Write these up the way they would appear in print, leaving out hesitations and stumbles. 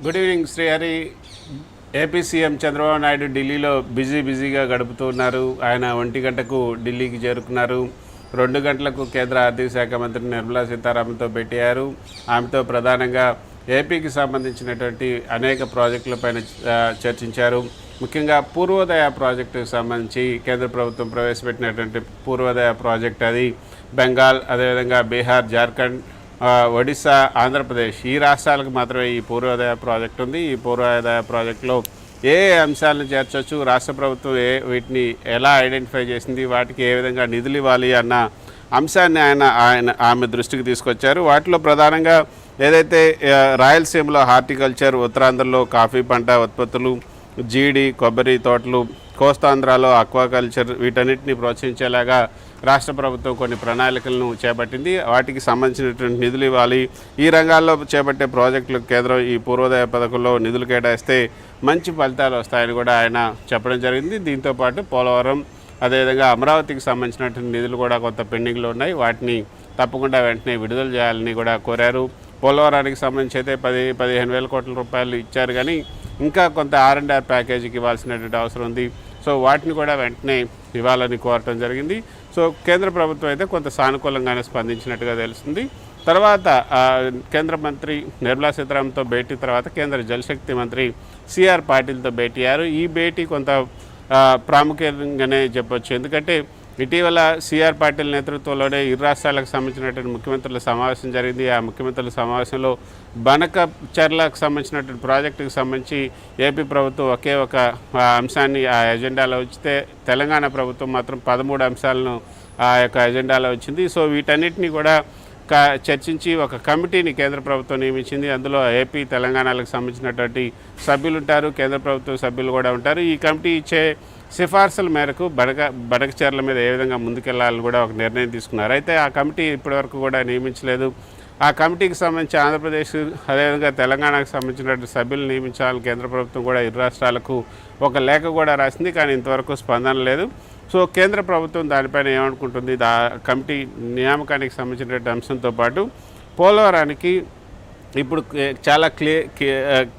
Good evening Srihari. AP CM Chandrababu Naidu ఢిల్లీలో బిజీగా గడుపుతూ ఉన్నారు. ఆయన 1 గంటకు ఢిల్లీకి చేరుకున్నారు. 2 గంటలకు కేంద్ర ఆర్థిక శాఖ మంత్రి నిర్మలా సీతారామన్తో భేటీయ్యారు. ఆమెతో ప్రధానంగా ఏపీకి సంబంధించినటువంటి అనేక ప్రాజెక్టులపైన చర్చించారు. ముఖ్యంగా పూర్వోదయ ప్రాజెక్టుకు సంబంధించి కేంద్ర ప్రభుత్వం ప్రవేశపెట్టినటువంటి పూర్వోదయ ప్రాజెక్ట్, అది బెంగాల్, అదేవిధంగా బీహార్, జార్ఖండ్, ఒడిశా, ఆంధ్రప్రదేశ్ ఈ రాష్ట్రాలకు మాత్రమే ఈ పూర్వోదయ ప్రాజెక్టు ఉంది. ఈ పూర్వోదయ ప్రాజెక్టులో ఏ అంశాలను చేర్చవచ్చు, రాష్ట్ర ప్రభుత్వం వీటిని ఎలా ఐడెంటిఫై చేసింది, వాటికి ఏ విధంగా నిధులు ఇవ్వాలి అన్న అంశాన్ని ఆమె దృష్టికి తీసుకొచ్చారు. వాటిలో ప్రధానంగా ఏదైతే రాయలసీమలో హార్టికల్చర్, ఉత్తరాంధ్రలో కాఫీ పంట ఉత్పత్తులు, జీడి, కొబ్బరి తోటలు, కోస్తాంధ్రాలో అక్వాకల్చర్, వీటన్నిటిని ప్రోత్సహించేలాగా రాష్ట్ర ప్రభుత్వం కొన్ని ప్రణాళికలను చేపట్టింది. వాటికి సంబంధించినటువంటి నిధులు ఇవ్వాలి. ఈ రంగాల్లో చేపట్టే ప్రాజెక్టులకు కేంద్రం ఈ పూర్వోదయ పథకంలో నిధులు కేటాయిస్తే మంచి ఫలితాలు వస్తాయని కూడా ఆయన చెప్పడం జరిగింది. దీంతోపాటు పోలవరం, అదేవిధంగా అమరావతికి సంబంధించినటువంటి నిధులు కూడా కొంత పెండింగ్లో ఉన్నాయి. వాటిని తప్పకుండా వెంటనే విడుదల చేయాలని కూడా కోరారు. పోలవరానికి సంబంధించి అయితే 15 వేల కోట్ల రూపాయలు ఇచ్చారు, కానీ ఇంకా కొంత R&R ప్యాకేజీకి ఇవ్వాల్సినటువంటి అవసరం ఉంది. సో వాటిని కూడా వెంటనే ఇవ్వాలని కోరటం జరిగింది. సో కేంద్ర ప్రభుత్వం అయితే కొంత సానుకూలంగానే స్పందించినట్టుగా తెలుస్తుంది. తర్వాత కేంద్ర మంత్రి నిర్మలా సీతారామన్తో భేటీ తర్వాత కేంద్ర జలశక్తి మంత్రి సిఆర్ పాటిల్తో భేటీ అయ్యారు. ఈ భేటీ కొంత ప్రాముఖ్యంగానే చెప్పొచ్చు. ఎందుకంటే ఇటీవల సిఆర్ పాటిల్ నేతృత్వంలోనే ఇరు రాష్ట్రాలకు సంబంధించినటువంటి ముఖ్యమంత్రుల సమావేశం జరిగింది. ఆ ముఖ్యమంత్రుల సమావేశంలో బనకచెర్లకు సంబంధించినటువంటి ప్రాజెక్టుకు సంబంధించి ఏపీ ప్రభుత్వం ఒకే ఒక అంశాన్ని ఆ ఎజెండాలో ఉంచితే, తెలంగాణ ప్రభుత్వం మాత్రం 13 అంశాలను ఆ యొక్క ఎజెండాలో వచ్చింది. సో వీటన్నిటిని కూడా చర్చించి ఒక కమిటీని కేంద్ర ప్రభుత్వం నియమించింది. అందులో ఏపీ, తెలంగాణలకు సంబంధించినటువంటి సభ్యులు ఉంటారు, కేంద్ర ప్రభుత్వ సభ్యులు కూడా ఉంటారు. ఈ కమిటీ ఇచ్చే సిఫార్సుల మేరకు బనకచెర్ల మీద ఏ విధంగా ముందుకెళ్లాలని కూడా ఒక నిర్ణయం తీసుకున్నారు. అయితే ఆ కమిటీ ఇప్పటివరకు కూడా నియమించలేదు. ఆ కమిటీకి సంబంధించి ఆంధ్రప్రదేశ్, అదేవిధంగా తెలంగాణకు సంబంధించినటువంటి సభ్యులు నియమించాలని కేంద్ర ప్రభుత్వం కూడా ఇరు రాష్ట్రాలకు ఒక లేఖ కూడా రాసింది, కానీ ఇంతవరకు స్పందన లేదు. సో కేంద్ర ప్రభుత్వం దానిపైన ఏమనుకుంటుంది, కమిటీ నియామకానికి సంబంధించినటువంటి అంశంతో పాటు పోలవరానికి ఇప్పుడు చాలా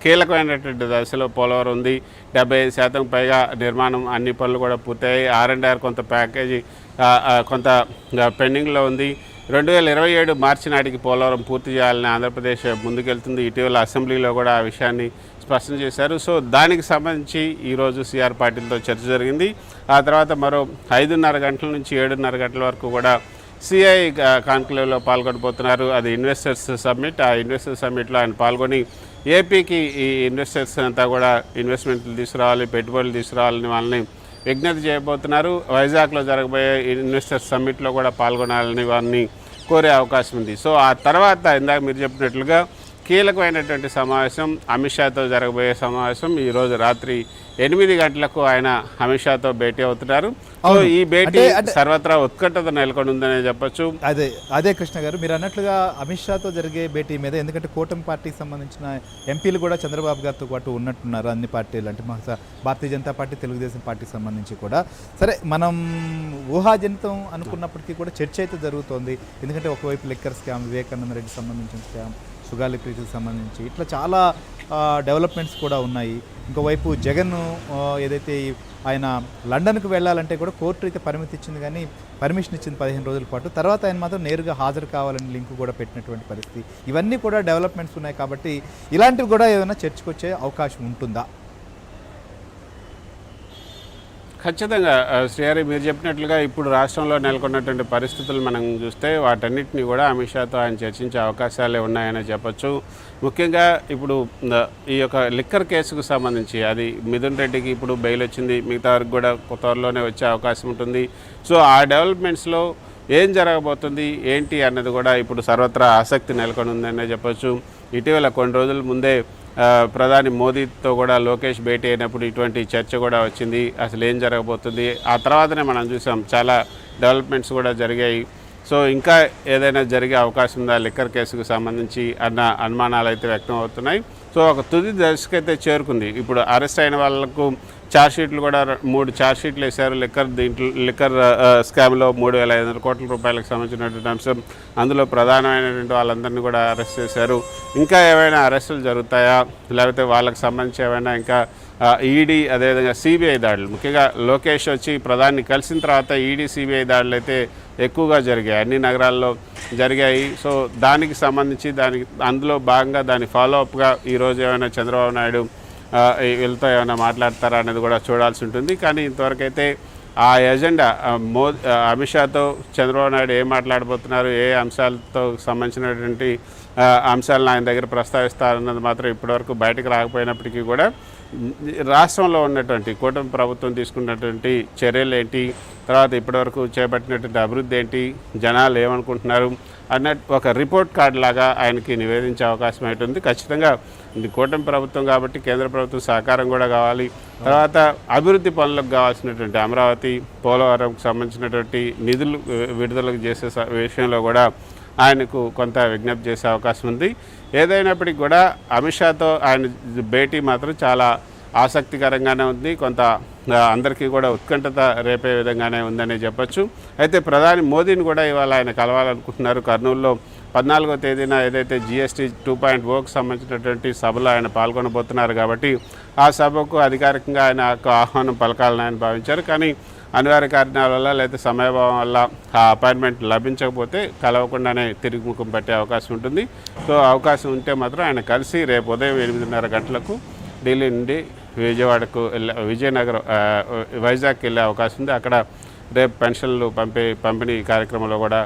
కీలకమైనటువంటి దశలో పోలవరం ఉంది. 75% పైగా నిర్మాణం, అన్ని పనులు కూడా పూర్తయ్యాయి. R&R కొంత ప్యాకేజీ కొంత పెండింగ్లో ఉంది. 2027 మార్చి నాటికి పోలవరం పూర్తి చేయాలని ఆంధ్రప్రదేశ్ ముందుకెళ్తుంది. ఇటీవల అసెంబ్లీలో కూడా ఆ విషయాన్ని స్పష్టం చేశారు. సో దానికి సంబంధించి ఈరోజు సిఆర్ పాటిల్తో చర్చ జరిగింది. ఆ తర్వాత మరో 5:30 గంటల నుంచి 7:30 గంటల వరకు కూడా సిఐ కాన్క్లేవ్లో పాల్గొనబోతున్నారు. అది ఇన్వెస్టర్స్ సమ్మిట్. ఆ ఇన్వెస్టర్స్ సమ్మిట్లో ఆయన పాల్గొని ఏపీకి ఈ ఇన్వెస్టర్స్ అంతా కూడా ఇన్వెస్ట్మెంట్లు తీసుకురావాలి, పెట్టుబడులు తీసుకురావాలని వాళ్ళని విజ్ఞప్తి చేయబోతున్నారు. వైజాగ్లో జరగబోయే ఇన్వెస్టర్స్ సమ్మిట్లో కూడా పాల్గొనాలని వారిని కోరే అవకాశం ఉంది. సో ఆ తర్వాత ఇందాక మీరు చెప్పినట్లుగా కీలకమైనటువంటి సమావేశం, అమిత్ షాతో జరగబోయే సమావేశం ఈరోజు రాత్రి 8 గంటలకు ఆయన అమిత్ షాతో భేటీ అవుతున్నారు. సో ఈ భేటీ సర్వత్రా ఉత్కంఠత నెలకొని ఉందనే చెప్పొచ్చు. అదే కృష్ణ గారు, మీరు అన్నట్లుగా అమిత్ షాతో జరిగే భేటీ మీద, ఎందుకంటే కూటమి పార్టీకి సంబంధించిన ఎంపీలు కూడా చంద్రబాబు గారితో పాటు ఉన్నట్టున్నారు. అన్ని పార్టీలు అంటే భారతీయ జనతా పార్టీ, తెలుగుదేశం పార్టీకి సంబంధించి కూడా. సరే, మనం ఊహాజనితం అనుకున్నప్పటికీ కూడా చర్చ అయితే జరుగుతోంది. ఎందుకంటే ఒకవైపు లిక్కర్ స్కామ్, వివేకానంద రెడ్డి సంబంధించిన స్కామ్, సుగాలి ప్రీతికి సంబంధించి ఇట్లా చాలా డెవలప్మెంట్స్ కూడా ఉన్నాయి. ఇంకోవైపు జగన్ ఏదైతే ఆయన లండన్కు వెళ్ళాలంటే కూడా కోర్టు అయితే పరిమితి ఇచ్చింది, కానీ పర్మిషన్ ఇచ్చింది 15 రోజుల పాటు. తర్వాత ఆయన మాత్రం నేరుగా హాజరు కావాలని లింక్ కూడా పెట్టినటువంటి పరిస్థితి. ఇవన్నీ కూడా డెవలప్మెంట్స్ ఉన్నాయి కాబట్టి ఇలాంటివి కూడా ఏదైనా చర్చకు వచ్చే అవకాశం ఉంటుందా? ఖచ్చితంగా శ్రీహరి, మీరు చెప్పినట్లుగా ఇప్పుడు రాష్ట్రంలో నెలకొన్నటువంటి పరిస్థితులు మనం చూస్తే వాటన్నిటిని కూడా అమిత్ షాతో ఆయన చర్చించే అవకాశాలే ఉన్నాయని చెప్పొచ్చు. ముఖ్యంగా ఇప్పుడు ఈ యొక్క లిక్కర్ కేసుకు సంబంధించి, అది మిథున్ రెడ్డికి ఇప్పుడు బెయిల్ వచ్చింది, మిగతా వరకు కూడా త్వరలోనే వచ్చే అవకాశం ఉంటుంది. సో ఆ డెవలప్మెంట్స్లో ఏం జరగబోతుంది ఏంటి అన్నది కూడా ఇప్పుడు సర్వత్రా ఆసక్తి నెలకొని ఉందనే చెప్పొచ్చు. ఇటీవల కొన్ని రోజుల ముందే ప్రధాని మోదీతో కూడా లోకేష్ భేటీ అయినప్పుడు ఇటువంటి చర్చ కూడా వచ్చింది. అసలు ఏం జరగబోతుంది, ఆ తర్వాతనే మనం చూసాం చాలా డెవలప్మెంట్స్ కూడా జరిగాయి. సో ఇంకా ఏదైనా జరిగే అవకాశం ఉందా లిక్కర్ కేసుకు సంబంధించి అన్న అనుమానాలు అయితే వ్యక్తం అవుతున్నాయి. సో ఒక తుది దశకైతే చేరుకుంది. ఇప్పుడు అరెస్ట్ అయిన వాళ్ళకు ఛార్జ్షీట్లు కూడా 3 ఛార్జ్షీట్లు వేశారు. లిక్కర్ స్కామ్లో 3,500 కోట్ల రూపాయలకు సంబంధించినటువంటి అంశం, అందులో ప్రధానమైనటువంటి వాళ్ళందరినీ కూడా అరెస్ట్ చేశారు. ఇంకా ఏమైనా అరెస్టులు జరుగుతాయా, లేకపోతే వాళ్ళకి సంబంధించి ఏమైనా ఇంకా ఈడీ అదేవిధంగా సిబిఐ దాడులు, ముఖ్యంగా లోకేష్ వచ్చి ప్రధాని కలిసిన తర్వాత ఈడీ సిబిఐ దాడులు అయితే ఎక్కువగా జరిగాయి, అన్ని నగరాల్లో జరిగాయి. సో దానికి సంబంధించి అందులో భాగంగా దాని ఫాలోఅప్గా ఈరోజు ఏమైనా చంద్రబాబు నాయుడు వీళ్ళతో ఏమైనా మాట్లాడతారా అనేది కూడా చూడాల్సి ఉంటుంది. కానీ ఇంతవరకు అయితే ఆ ఎజెండా అమిత్ షాతో చంద్రబాబు నాయుడు ఏం మాట్లాడబోతున్నారు, ఏ అంశాలతో సంబంధించినటువంటి అంశాలను ఆయన దగ్గర ప్రస్తావిస్తారన్నది మాత్రం ఇప్పటివరకు బయటకు రాకపోయినప్పటికీ కూడా రాష్ట్రంలో ఉన్నటువంటి కూటమి ప్రభుత్వం తీసుకున్నటువంటి చర్యలు ఏంటి, తర్వాత ఇప్పటివరకు చేపట్టినటువంటి అభివృద్ధి ఏంటి, జనాలు ఏమనుకుంటున్నారు అన్నట్టు ఒక రిపోర్ట్ కార్డు లాగా ఆయనకి నివేదించే అవకాశం ఉంటుంది. ఖచ్చితంగా ఇది కూటమి ప్రభుత్వం కాబట్టి కేంద్ర ప్రభుత్వం సహకారం కూడా కావాలి. తర్వాత అభివృద్ధి పనులకు కావాల్సినటువంటి అమరావతి, పోలవరంకు సంబంధించినటువంటి నిధులు విడుదలకు చేసే విషయంలో కూడా ఆయనకు కొంత విజ్ఞప్తి చేసే అవకాశం ఉంది. ఏదైనప్పటికీ కూడా అమిత్ షాతో ఆయన భేటీ మాత్రం చాలా ఆసక్తికరంగానే ఉంది, కొంత అందరికీ కూడా ఉత్కంఠత రేపే విధంగానే ఉందని చెప్పొచ్చు. అయితే ప్రధాని మోదీని కూడా ఇవాళ ఆయన కలవాలనుకుంటున్నారు. కర్నూలులో 14వ తేదీన ఏదైతే GST 2.0కు సంబంధించినటువంటి సభలో ఆయన పాల్గొనబోతున్నారు కాబట్టి ఆ సభకు అధికారికంగా ఆయన ఆహ్వానం పలకాలని ఆయన భావించారు. కానీ అనివార్య కారణాల వల్ల లేదా సమయభావం వల్ల ఆ అపాయింట్మెంట్ లభించకపోతే కలవకుండానే తిరిగి ముఖం పట్టే అవకాశం ఉంటుంది. సో అవకాశం ఉంటే మాత్రం ఆయన కలిసి రేపు ఉదయం 8:30 గంటలకు ఢిల్లీ నుండి విజయవాడకు వైజాగ్కి వెళ్ళే అవకాశం ఉంది. అక్కడ రేపు పెన్షన్లు పంపిణీ కార్యక్రమంలో కూడా